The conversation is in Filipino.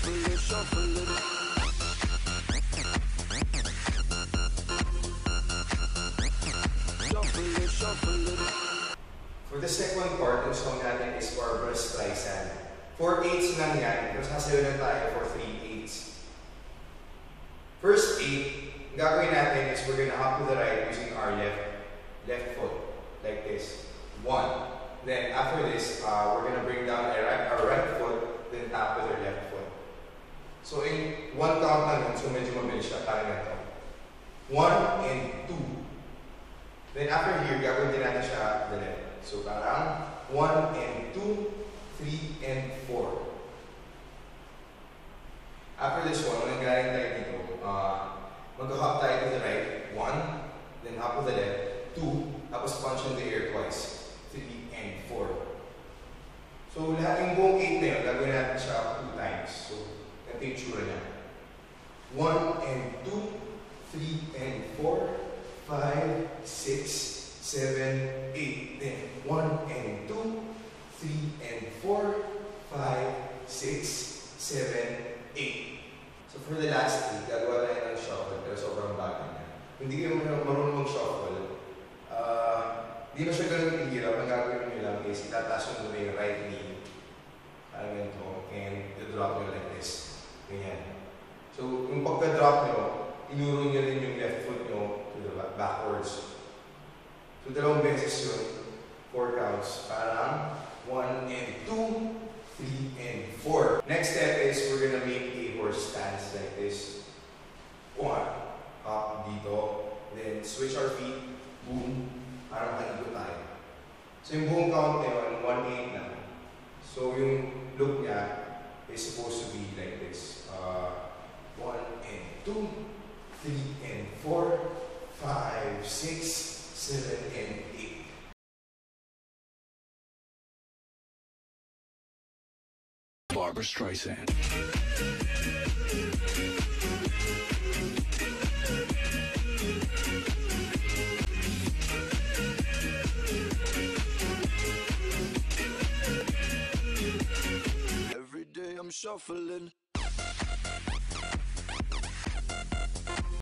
For the second part, yung song natin is Barbra Streisand. 4/8 lang yan, pero sasayo lang tayo for 3/8. First 8, gagawin natin is we're gonna hop to the right using our left foot, like this. 1. Then after this, we're gonna bring down our right foot, then tap with our left foot. So in 1 count lang yun, so medyo mabilis siya, tayo na ito. 1 and 2. Then after here, gagawin din natin siya the left. So parang 1 and 2, 3 and 4. After this one, when galing tayo dito, mag-hop tayo to the right, 1, then hop to the left, 2, tapos punch in the air twice, 3 and 4. So lahat yung buong 8 na yun, gagawin natin siya 2 times. So, ito yung tsura niya. 1 and 2, 3 and 4, 5, 6, 7, 8. Then 1 and 2, 3 and 4, 5, 6, 7, 8. So for the last 8, gagawa tayo ng shuffle, pero sobrang bagay na. Hindi kayo marunong mag-shuffle. Di ba siya ganun ihirap? Ang gagawin nyo lang is itataas nyo muna yung right knee. Parang ganito. And i-drop nyo like this. Ganyan. So yung pagka-drop nyo, inuro nyo rin yung left foot nyo to the backwards. So, 2 beses yun, 4 counts. Parang 1 and 2, 3 and 4. Next step is we're gonna make a horse stance like this. 1, hop dito. Then switch our feet, boom, parang makaikot tayo. So yung buong count na yun, 1-8 lang. So yung look niya is supposed to be like this. 1 and 2, 3 and 4, 5, 6, 7 and 8. Barbra Streisand. Every day I'm shuffling.